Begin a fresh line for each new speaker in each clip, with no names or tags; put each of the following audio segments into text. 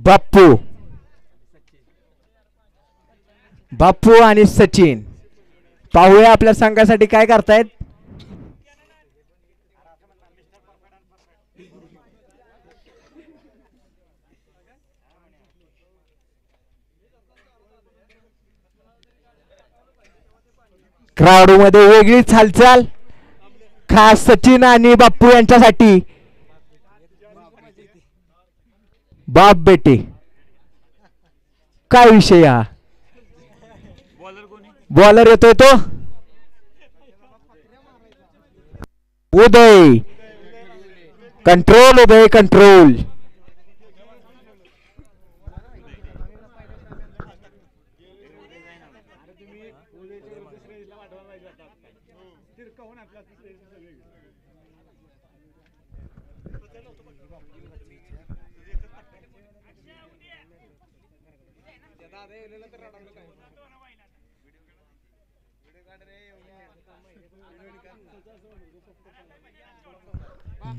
बाप्पू बाप्पू आणि सचिन पाहूया आपल्या संघासाठी काय करतायत. क्राऊड मध्ये वेगळीच हालचाल खास सचिन आणि बाप्पू यांच्यासाठी. बाप बेटे काय विषय हा. बॉलर येतोय तो उदय. कंट्रोल उदय कंट्रोल.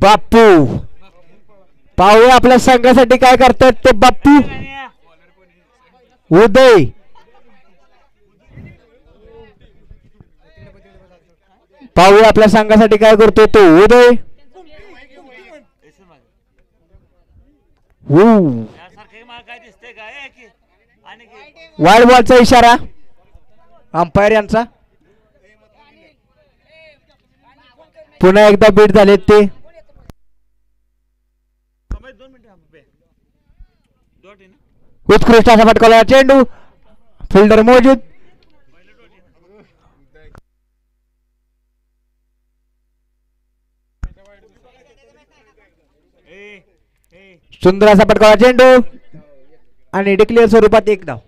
बाप्पू पाहूया आपल्या संघासाठी काय करतात ते बाप्पू. उदय पाहूया आपल्या संघासाठी काय करतोय तो उदय. वाईड बॉलचा इशारा अंपायर यांचा. पुन्हा एकदा बीट झाले ते. उत्कृष्ट असा फटकावला चेंडू. फिल्डर मौजूद. सुंदर असा फटकावला चेंडू आणि डिक्लेअर स्वरूपात एक धाव.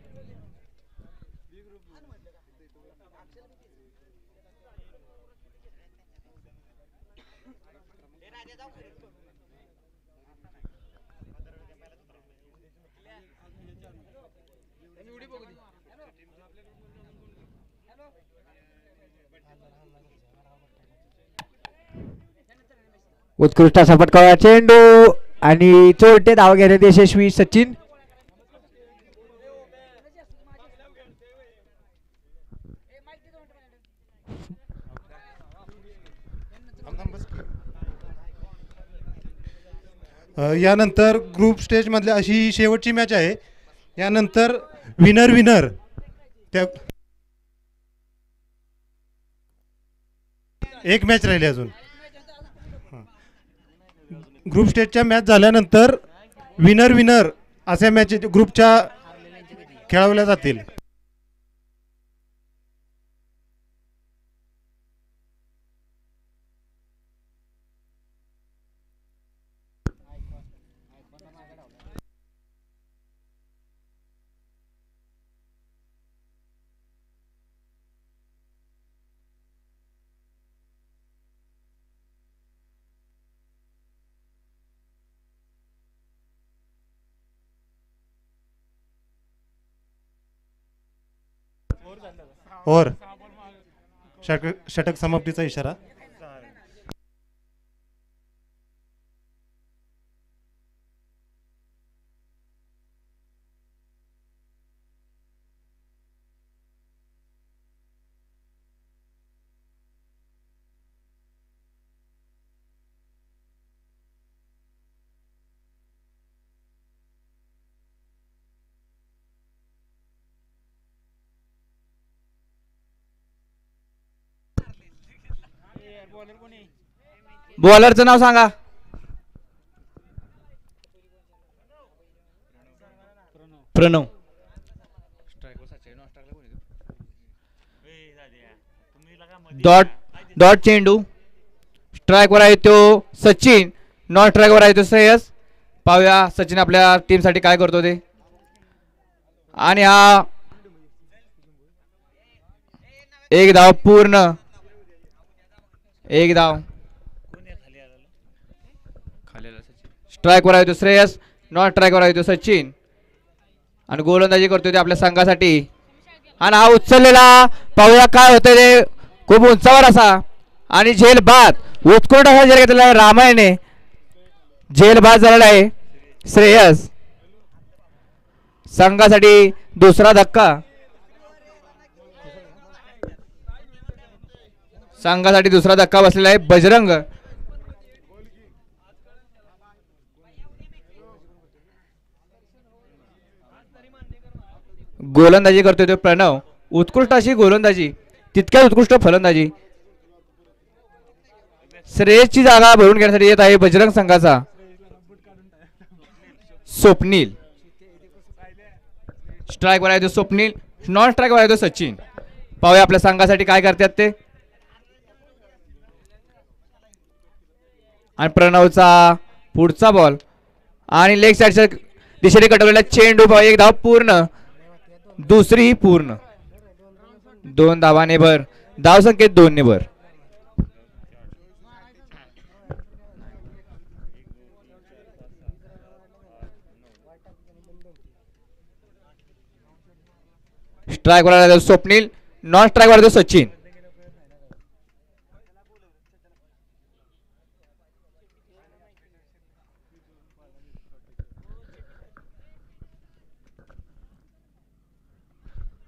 उत्कृष्ट असा फटकावला चेंडू आणि चोरटे धाव घेण्यात यशस्वी सचिन.
यानंतर ग्रुप स्टेज मधल्या अशी शेवटची मॅच आहे. यानंतर विनर विनर त्या एक मॅच राहिली अजून. ग्रुप स्टेजच्या मॅच झाल्यानंतर विनर विनर अशा मॅच ग्रुपच्या खेळवल्या जातील. और षटक समाप्तीचा इशारा.
बॉलरचं नाव सांगा. प्रणव. डॉट डॉट चेंडू. स्ट्राइक वर आहे तो सचिन. नॉन स्ट्राइक वर आहे तो श्रेयस. पाहूया सचिन आपल्या टीम साठी काय करतो ते. आणि हा एक धाव पूर्ण. एक धाव. स्ट्राइक वर आहे तो श्रेयस. नॉन स्ट्राइक वर आहे तो सचिन. आणि गोलंदाजी करतोय ते आपल्या संघासाठी. आणि हा उचललेला पाहूया काय होतंय ते. खूप उंचावर असा आणि झेल बाद. उत्कृष्ट असा झेल घेतलेला आहे रामायणे. झेल बाद झालेला आहे श्रेयस. संघासाठी दुसरा धक्का. संघासाठी दुसरा धक्का बसलेला आहे. बजरंग गोलंदाजी करतोय तो प्रणव. उत्कृष्ट अशी गोलंदाजी, तितक्याच उत्कृष्ट फलंदाजी. श्रेयसची जागा भरून घेण्यासाठी येत आहे बजरंग संघाचा स्वप्नील. स्ट्राईक वर आहे तो स्वप्नील, नॉन स्ट्राईक वर आहे तो सचिन. पाहूया आपल्या संघासाठी काय करतात ते. आणि प्रणवचा पुढचा बॉल आणि लेग साईडच्या दिशेने कटवलेला चेंडू. पाहूया एक धाव पूर्ण, दुसरीही पूर्ण. 2 धावाने भर. धाव संख्येत 2 ने भर. स्ट्राईक वर आला स्वप्नील, नॉन स्ट्राईक वर सचिन.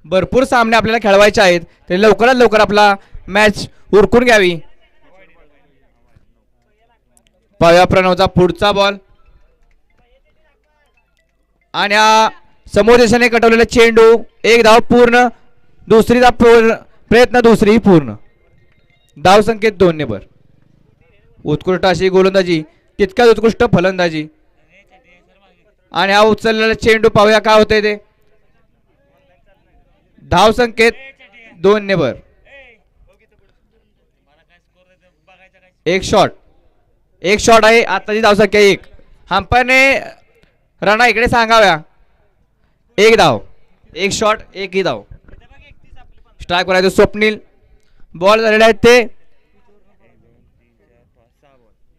भरपूर सामने आपल्याला खेळवायचे आहेत, तरी लवकरात लवकर आपला मॅच उरकून घ्यावी. पाहूया प्रणवचा पुढचा बॉल आणि समोर दिशेने कटवलेला चेंडू. एक धाव पूर्ण, दुसरीचा प्रयत्न, दुसरी पूर्ण. धाव संख्येत 2 ने भर. उत्कृष्ट अशी गोलंदाजी, तितक्याच उत्कृष्ट फलंदाजी. आणि हा उचललेला चेंडू पाहूया काय होतंय ते. धाव संख्येत 2 ने भर. एक शॉट आहे. आताची धाव संख्या 1. अंपायरने राणा इकडे सांगाव्या. 1 धाव, 1 शॉट, 1 ही धाव. स्ट्राईक वर आहे तो स्वप्नील. बॉल झालेले आहेत ते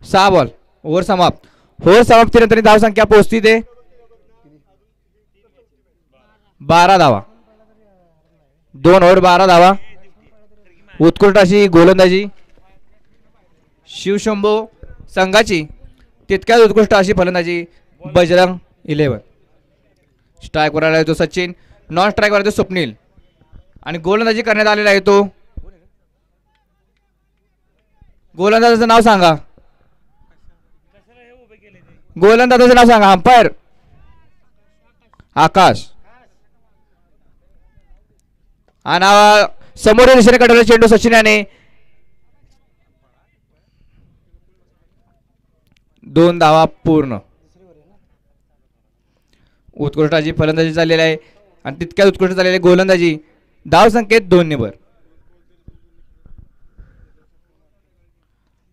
6 बॉल. ओव्हर समाप्त. ओव्हर समाप्तीनंतर धाव संख्या पोहोचती ते 12 धावा. 2 ओव्हर 12 धावा. उत्कृष्ट अशी गोलंदाजी शिवशंभो संघाची, तितक्याच उत्कृष्ट अशी फलंदाजी बजरंग 11. स्ट्राईक वर आला तो सचिन, नॉन स्ट्राईक वर तो स्वप्नील. आणि गोलंदाजी करण्यात आलेला आहे तो. गोलंदाजाचं नाव सांगा. गोलंदाजाचं नाव सांगा. अंपायर आकाश. आणि समोर दिशेने काढलेला चेंडू सचिन याने 2 धावा पूर्ण. उत्कृष्ट अशी फलंदाजी झालेली आहे आणि तितक्याच उत्कृष्ट झालेली गोलंदाजी. धाव संख्येत 2 ने भर.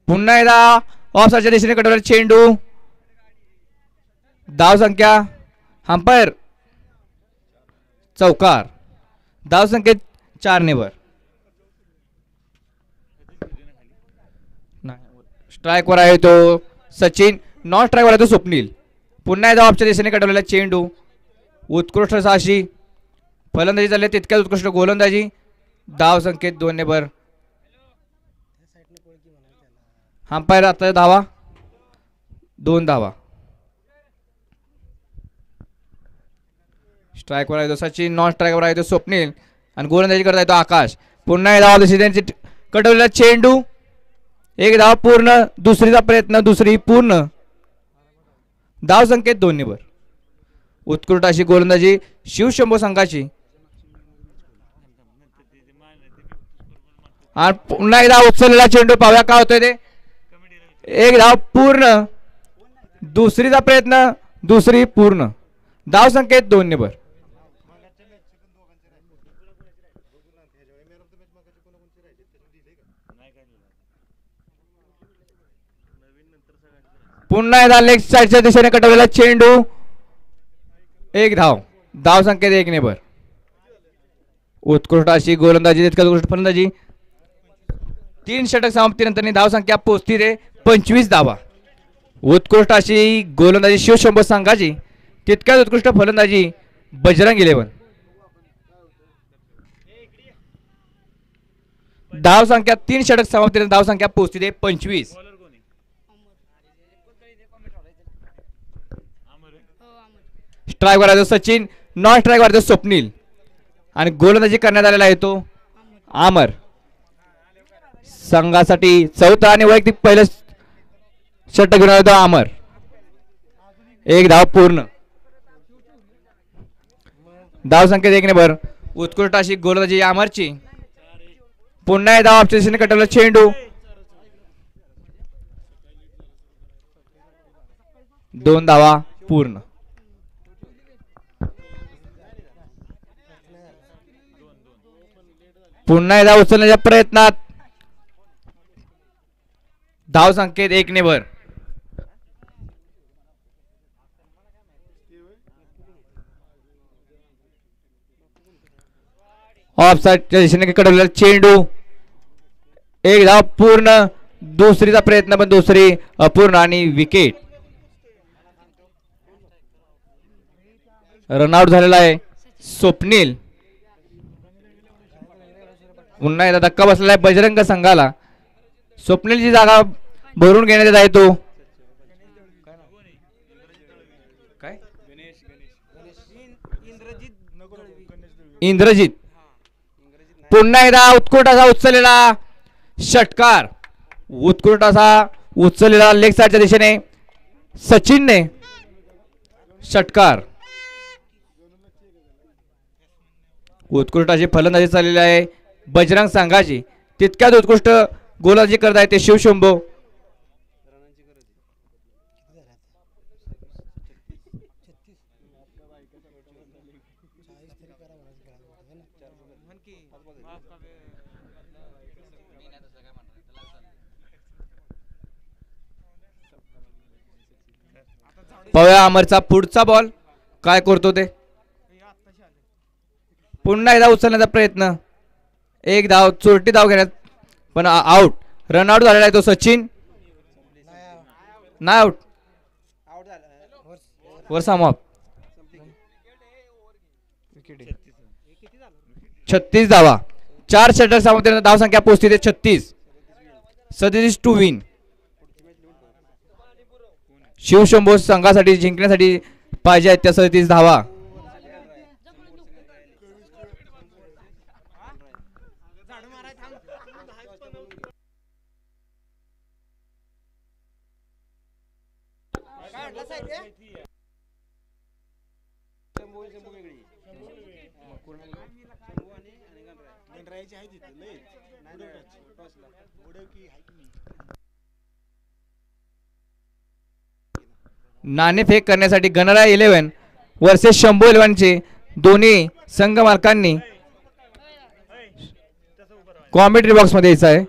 पुन्हा एकदा ऑफ साईडच्या दिशेने कटवलेला चेंडू. धाव संख्या अंपायर चौकार. धाव संख्येत 4 ने भर. स्ट्राईक वर आहे तो सचिन, नॉन स्ट्राईक वर आहे तो स्वप्नील. पुन्हा एकदा ऑफच्या दिशेने कटवलेला चेंडू. उत्कृष्ट अशी फलंदाजी झाली, तितक्याच उत्कृष्ट गोलंदाजी. धाव संख्येत 2 ने भर. अंपायर आता धावा 2 धावा. स्ट्राईक वर आहे तो सचिन, नॉन स्ट्राईक वर आहे तो स्वप्नील आणि गोलंदाजी करता येतो आकाश. पुन्हा एकदा दिशेने कटवलेला चेंडू. 1 धाव पूर्ण, दुसरीचा प्रयत्न, दुसरी पूर्ण. धाव संख्येत 2 ने भर. उत्कृष्ट अशी गोलंदाजी शिवशंभो संघाची. आणि पुन्हा एकदा उचललेला चेंडू. पाहूया काय होतंय ते. 1 धाव पूर्ण, दुसरीचा प्रयत्न, दुसरी पूर्ण. धाव संख्येत 2 ने भर. पुन्हा एकदा लेग साईडच्या दिशेने कटवलेला चेंडू. 1 धाव. धाव संख्येत 1 ने भर. उत्कृष्ट अशी गोलंदाजी, तितक्याच उत्कृष्ट फलंदाजी. 3 षटक समाप्तीनंतर धाव संख्या पोहोचती ते 25 धावा. उत्कृष्ट अशी गोलंदाजी शिवशंभो संघाची, तितक्याच उत्कृष्ट फलंदाजी बजरंग 11. धाव संख्या 3 षटक समाप्तीनंतर धाव संख्या पोहोचती ते 25. स्ट्राईक वर आहे सचिन, नॉन स्ट्राईक वरती स्वप्नील आणि गोलंदाजी करण्यात आलेला आहे तो आमर. संघासाठी चौथा आणि वैयक्तिक पहिलं षटक घेऊन आला तो आमर. एक धाव पूर्ण. धाव संख्येत 1 ने भर. उत्कृष्ट अशी गोलंदाजी आमरची. पुन्हा एक धाव आपल्या दिशेने कटवला चेंडू. 2 धावा पूर्ण. पुन्हा एकदा उचलण्याच्या प्रयत्नात धाव संख्येत 1 ने भर. ऑफ साइडच्या दिशेने कडवलेला चेंडू. एक धाव पूर्ण. दुसरीचा प्रयत्न पण दुसरी अपूर्ण आणि विकेट. रनआउट झालेला आहे स्वप्नील. पुन्हा एकदा धक्का बसलेला आहे बजरंग संघाला. स्वप्नीलची जागा भरून घेण्यात येत आहे तो काय इंद्रजित. पुन्हा एकदा उत्कृष्ट असा उचललेला षटकार. उत्कृष्ट असा उचललेला लेग साइडच्या दिशेने सचिनने षटकार. उत्कृष्ट अशी फलंदाजी चाललेली आहे बजरंग संघाची. तितक्यात उत्कृष्ट गोलंदाजी करत आहे ते शिवशंभो. पाहूया अमरचा पुढचा बॉल काय करतो ते. पुन्हा एकदा उचलण्याचा प्रयत्न. एक धाव चोरटी धाव घेण्यात पण आउट. रनआउट झालेला आहे तो सचिन. नाही आउट. वर समाप. 36 धावा. 4 षटक सामोर धाव संख्या पोहोचते 36. 37 टू विन. शिवशंभो संघासाठी जिंकण्यासाठी पाहिजे आहेत त्या 37 धावा. नाणेफेक करण्यासाठी गणराय 11 वर्सेस शंभू 11 चे दोन्ही संघ मालकांनी कॉमेंट्री बॉक्स मध्ये यायचं आहे.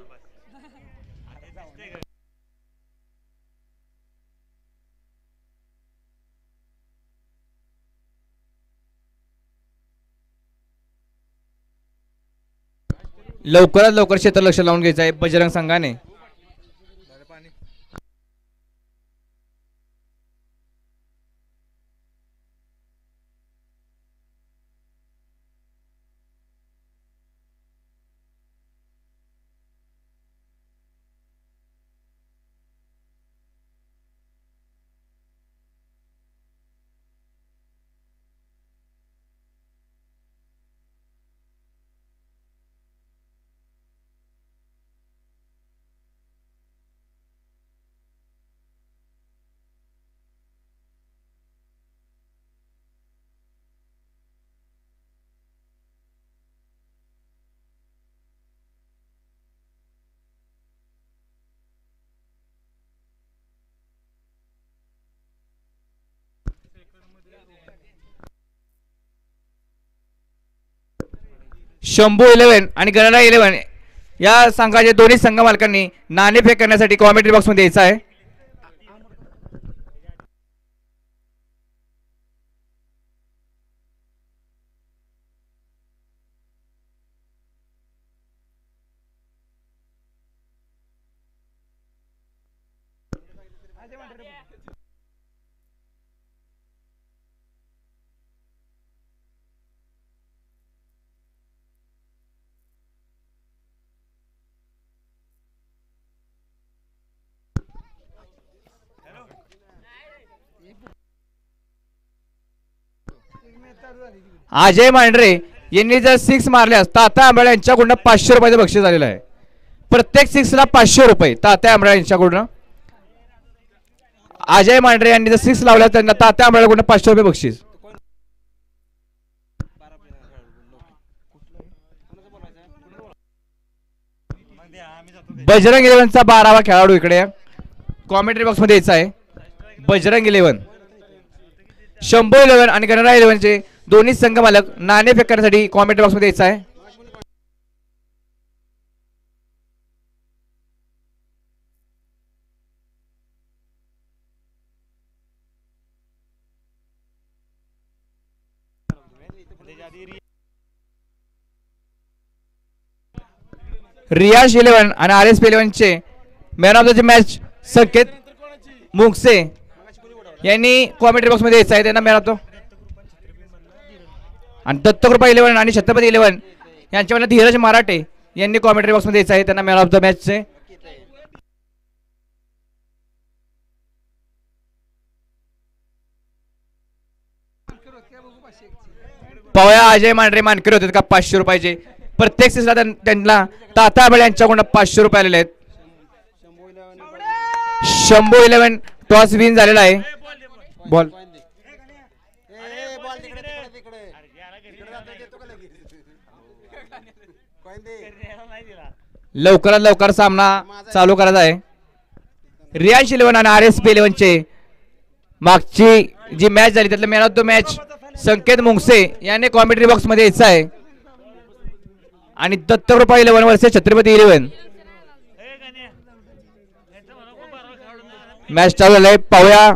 लवकरात लवकर क्षेत्र लक्ष लावून घ्यायचं आहे बजरंग संघाने. शंभू 11 आणि गणराय 11 या संघाचे दोन्ही संघ मालकांनी नाणेफेक करण्यासाठी कॉमेंट्री बॉक्स मध्ये यायचं आहे. अजय मांढरे यांनी जर 6 मारल्यास तात्या आंबळे यांच्याकडून 500 रुपयाचं बक्षीस झालेलं आहे. प्रत्येक 6ला 500 रुपये तात्या आंबळे यांच्याकडून. अजय मांढरे यांनी जर 6 लावल्या त्यांना तात्या आंबळ्याकडून 500 रुपये बक्षीस. बजरंग 11चा 12वा खेळाडू इकडे कॉमेंट्री बॉक्स मध्ये यायचा आहे. बजरंग 11, शंभू 11 आणि गणराज 11चे दोन्ही संघ मालक नाणे फेकण्यासाठी कॉमेंट्री बॉक्स मध्ये यायचा आहे. रियाज 11 आणि RS 11चे man of the match Sanket Mungse यांनी कॉमेंट्री बॉक्स मध्ये यायचं आहे. त्यांना मॅन ऑफ द आणि दत्तकृपा 11 आणि छत्रपती 11 यांच्यामध्ये धीरज मराठे यांनी कॉमेंट्री बॉक्स मध्ये यायचं आहे. त्यांना मॅन ऑफ द मॅचचे. पवया अजय मांढरे मानकरी होते का 500 रुपयाचे. प्रत्येक सिसला त्यांना तात्या आंबळे यांच्याकडून 500 रुपये आलेले आहेत. शंभू 11 टॉस विन झालेला आहे. बॉल लवकरात लवकर सामना चालू करायचा आहे. रियाज 11 आणि RS 11चे मागची जी मॅच झाली त्यातलं man of the match Sanket Mungse यांनी कॉमेंट्री बॉक्स मध्ये यायचं आहे. आणि दत्तकृपा 11 वर्सेस छत्रपती 11 मॅच चालू झालाय. पाहूया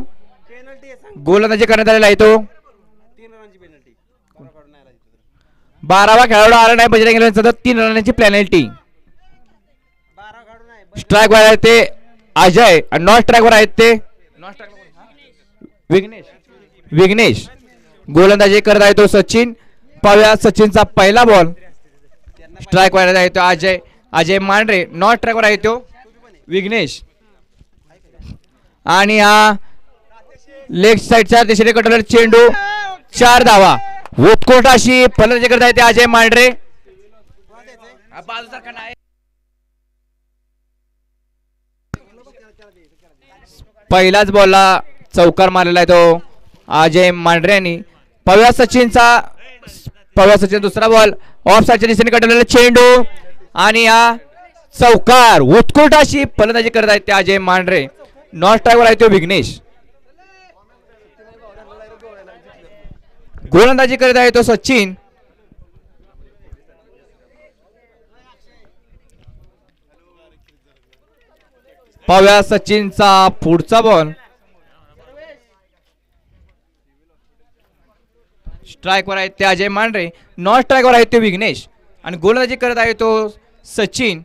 गोलंदाजी करण्यात आलेला आहे तो 12वा खेळाडू आला नाही बजरंग 11चा 3 रनांची पेनल्टी. स्ट्राईक वर आहे ते अजय आणि नॉन स्ट्राईक वर आहेत ते विघ्नेश. गोलंदाजी करत आहे तो सचिन. पाहूया सचिनचा पहिला बॉल. स्ट्राईक वर आहे तो अजय मांढरे. नॉन स्ट्राईक वर आहे तो विघ्नेश. आणि हा लेग साइडच्या दिशेने कटवलेला चेंडू 4 धावा. उत्कृष्ट अशी फलंदाजी करत आहे ते अजय मांढरे. पहिलाच बॉलला चौकार मारलेला आहे तो अजय मांढरे यांनी. पव्या सचिन दुसरा बॉल ऑफ साइडच्या दिशेने कटवलेला चेंडू आणि हा चौकार. उत्कृष्ट अशी फलंदाजी करत आहेत ते अजय मांढरे. नॉन स्ट्राईकवर आहे तो विघ्नेश. गोलंदाजी करत आहे तो सचिन. पाहूया सचिनचा पुढचा बॉल. स्ट्राईकवर आहे ते अजय मांढरे. नॉन स्ट्राईकवर आहे तो विघ्नेश. आणि गोलंदाजी करत आहे तो सचिन.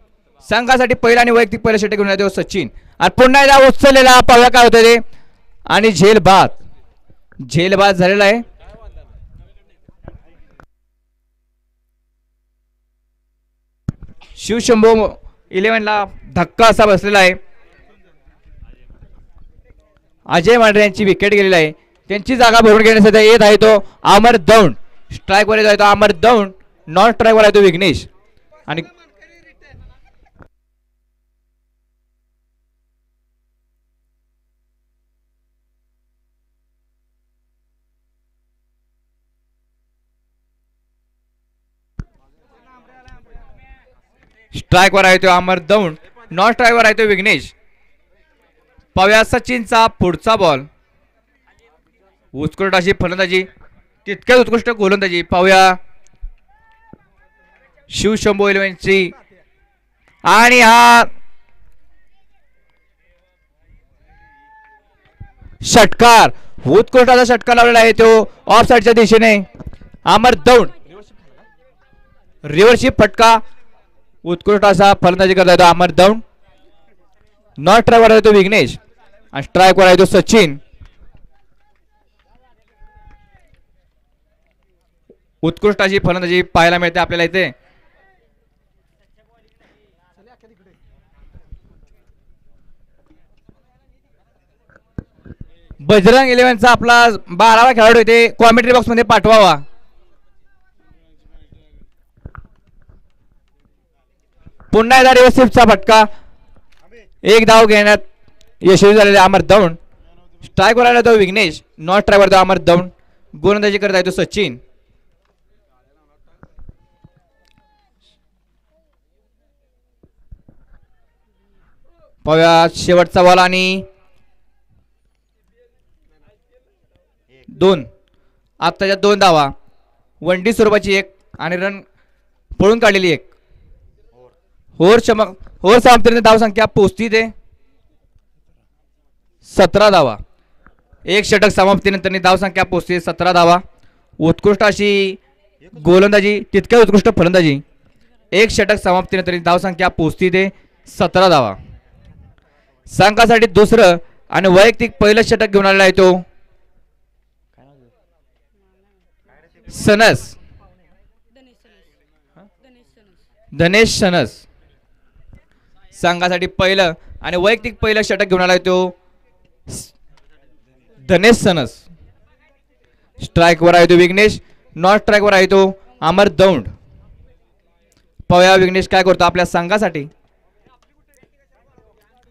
संघासाठी पहिला आणि वैयक्तिक पहिला षटक घेऊन आहे तो सचिन. आणि पुन्हा एकदा उचललेला पाहूया काय होतं ते. आणि झेलबाद झालेला आहे. शिवशंभू 11ला धक्का असा बसलेला आहे. अजय मांढरे यांची विकेट गेलेली आहे. त्यांची जागा भरून घेण्यासाठी येत आहे तो अमर दौंड. स्ट्राईक वर येत आहे तो अमर दौंड. नॉन स्ट्राईक वर आहे तो विघ्नेश. आणि स्ट्राईक वर आहे तो अमर दौंड. नॉन स्ट्राईक वर आहे तो विघ्नेश. पाहूया सचिनचा पुढचा बॉल. उत्कृष्ट अशी फलंदाजी तितक्याच उत्कृष्ट गोलंदाजी. पाहूया शिवशंभू 11ची. आणि हा षटकार उत्कृष्ट असा षटकार लावलेला आहे तो ऑफ साइडच्या दिशेने अमर दौंड. रिव्हर्सची फटका. उत्कृष्ट असा फलंदाजी करता येतो अमर दौंड. नॉन स्ट्राईक वर आहे तो विघ्नेश. आणि स्ट्राईक वर आहे तो सचिन. उत्कृष्ट अशी फलंदाजी पाहायला मिळते आपल्याला इथे. बजरंग 11चा आपला 12वा खेळाडू इथे कॉमेंट्री बॉक्स मध्ये पाठवावा. पुन्हा एकदा रिव्हर्सिपचा फटका. एक धाव घेण्यात यशस्वी झालेले अमर दौंड. स्ट्राईकवर आला तो विघ्नेश, नॉट स्ट्राईकवर तो अमर दौंड. गोलंदाजी करत आहे तो सचिन. पाहूया शेवटचा बॉल आणि 2. आत्ताच्या 2 धावा. वनडी स्वरूपाची 1 आणि रन पळून काढलेली 1. होर समाप्तीने धाव संख्या पोहोचती ते 17 धावा. 1 षटक समाप्तीनंतर धाव संख्या पोहोचते 17 धावा. उत्कृष्ट अशी गोलंदाजी, तितक्या उत्कृष्ट फलंदाजी. 1 षटक समाप्तीनंतर धाव संख्या पोहोचती ते 17 धावा. संघासाठी दुसरं आणि वैयक्तिक पहिलं षटक घेऊन आलेला आहे तो सनस, धनेश सनस. संघासाठी पहिलं आणि वैयक्तिक पहिलं षटक घेऊन आलाय तो धनेश सनस. स्ट्राईकवर आहे तो विघ्नेश, नॉट स्ट्राईकवर आहे तो अमर दौंड. पाहूया विघ्नेश काय करतो आपल्या संघासाठी.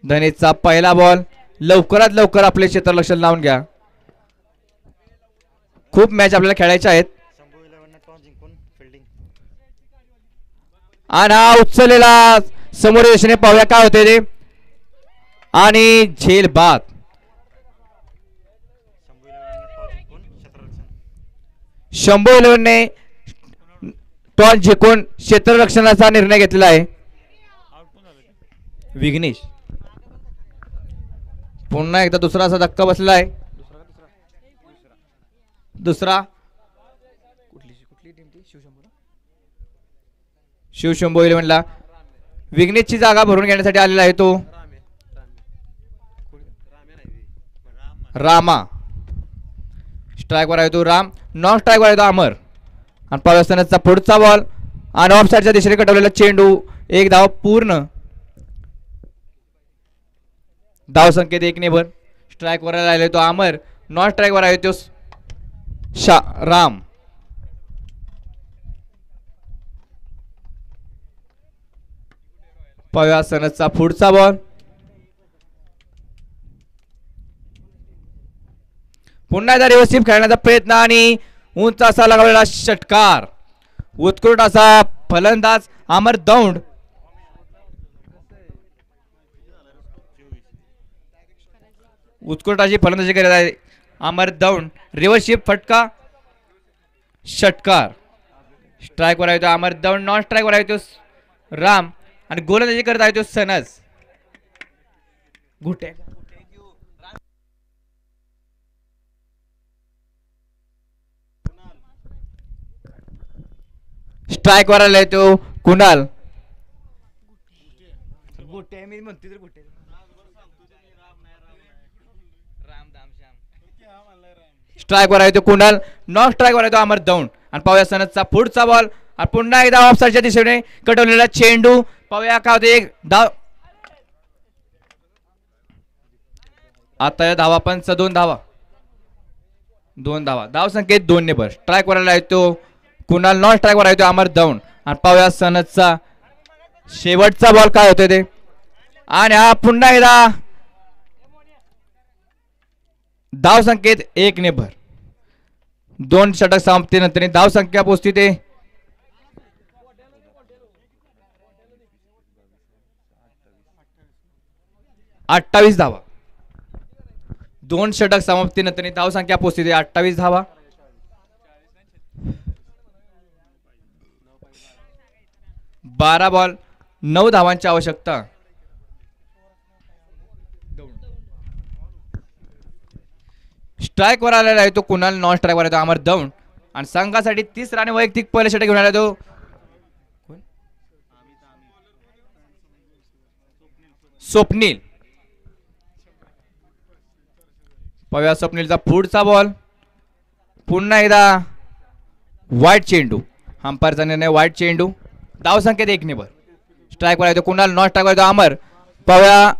धनेशचा पहिला बॉल. लवकरात लवकर आपले क्षेत्ररक्षण लावून घ्या. खूप मॅच आपल्याला खेळायच्या आहेत. आणि हा उचललेला समोर यशने पाहूया काय होते ते. आणि झेल बाद. शंभू 11ने टॉस जिंकून क्षेत्ररक्षणाचा निर्णय घेतलेला आहे. विघ्नेश पुन्हा एकदा दुसरा असा धक्का बसला आहे. दुसरा शिवशंभू 11ला विघ्नेशची जागा भरून घेण्यासाठी आलेला आहे तो रामा. स्ट्राईकवर आहे तो राम, नॉन स्ट्राईकवर आहे तो अमर. आणि पाकिस्तानचा पुढचा बॉल आणि ऑफ साईडच्या दिशेने कटवलेला चेंडू. 1 धाव पूर्ण. धाव संख्येत 1 ने भर. स्ट्राईकवर आलेला तो अमर, नॉन स्ट्राईकवर आहे तो राम. पाहूया सनसचा पुढचा बॉल. पुन्हा एकदा रिव्हर्सिप खेळण्याचा प्रयत्न आणि उंच असा लगावलेला षटकार. उत्कृष्ट असा फलंदाज अमर दौंड. उत्कृष्ट अशी फलंदाजी करत आहे अमर दौंड. रिव्हर्सिप फटका, षटकार. स्ट्राईकवर आहे तो अमर दौंड, नॉन स्ट्राईकवर आहे तो राम. आणि गोलंदाजी करत आहे तो सनस. घुटे स्ट्राईकवर आलाय तो कुणाल. स्ट्राईकवर आहे तो कुणाल, नॉन स्ट्राईकवर आहे तो अमर दौंड. आणि पाहूया सनसचा पुढचा बॉल. आणि पुन्हा एकदा ऑफ साईडच्या दिशेने कटवलेला चेंडू. पाहूया काय होते. 1 धाव. आता या धावा पंच 2 धावा. 2 धावा. धाव संख्येत 2 ने भर. स्ट्राईकवर आला आहे तो कुणाल, नॉन स्ट्राईकवर आहे तो अमर दौंड. आणि पाहूया सनसचा शेवटचा बॉल काय होते ते. आणि हा पुन्हा एकदा धाव संख्येत 1 ने भर. 2 षटक समाप्तीनंतर धाव संख्या पोहोचते ते 28 धावा. 2 षटक समाप्तीनंतर धाव संख्या पोहोचते ते 28 धावा. 12 बॉल 9 धावांची आवश्यकता. स्ट्राईकवर आलेला आहे तो कुणाल, नॉन स्ट्राईकवर आहे तो अमर दौंड. आणि संघासाठी 30 आणि वैयक्तिक पहिले षटक घेऊन आला तो स्वप्नील. पाहूया स्वप्नीलचा पुढचा बॉल. पुन्हा एकदा वाईट चेंडू. अंपायरचा निर्णय वाईट चेंडू. धाव संख्येत 1 ने भर. स्ट्राईकवर आहे तो कुणाल, नॉन स्ट्राईकवर आहे तो अमर. पाहूया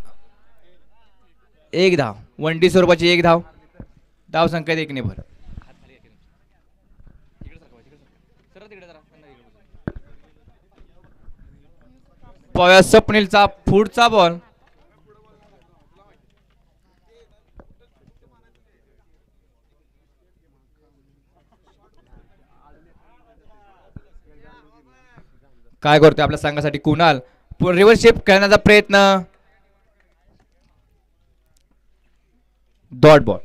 1 धाव. वनडी स्वरूपाची 1 धाव. धाव संख्येत 1 ने भर. पाहूया स्वप्नीलचा पुढचा बॉल. काय करतोय आपल्या संघासाठी कुणाल. रिव्हर्स शिफ्ट करण्याचा प्रयत्न. Dot ball.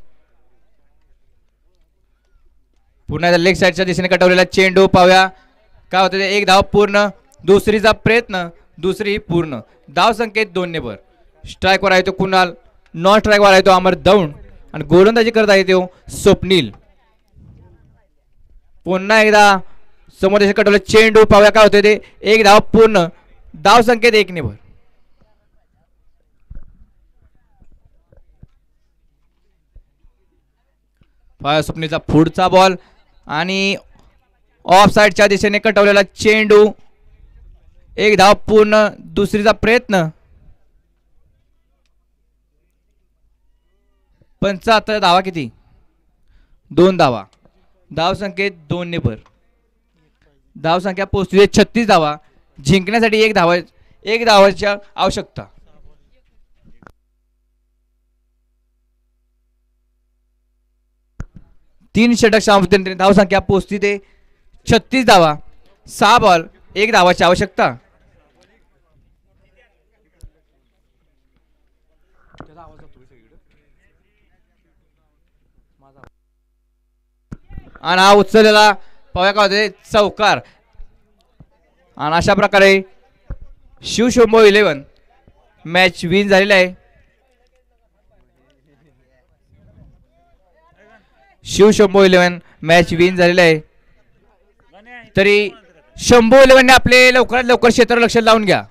पुन्हा लेग साईडच्या दिशेने कटवलेला चेंडू. पाहूया काय होतं ते. एक धाव पूर्ण. दुसरीचा प्रयत्न. दुसरी पूर्ण. धाव संकेत 2 वर. स्ट्राईकवर आहे तो कुणाल. नॉन स्ट्राईकवर आहे तो अमर दौंड आणि गोलंदाजी करत आहे तो स्वप्नील. पुन्हा एकदा समोर दिशेने कटवलेला चेंडू. पाहूया काय होतं ते. एक धाव पूर्ण. धाव संकेत 1 वर. स्वप्नीलचा पुढचा बॉल आणि ऑफ साइडच्या दिशेने कटवलेला चेंडू. एक धाव पूर्ण. दुसरीचा प्रयत्न. 75 धावा किती. 2 धावा. धाव संकेत 2 वर. धाव संख्या पोहोचली 36 धावा. जिंकण्यासाठी एक धावाची आवश्यकता. तीन षटक सामर्थ्याने धाव संख्या पोहोचली ते 36 धावा. 6 बॉल 1 धावाची आवश्यकता. आणि हा उचललेला पाहूया का होते चौकार. आणि अशा प्रकारे शिवशंभो 11 मॅच विन झालेला आहे. शिवशंभो 11 मॅच विन झालेला आहे. तरी शंभो 11 ने आपले लवकरात लवकर क्षेत्र लक्ष लावून घ्या.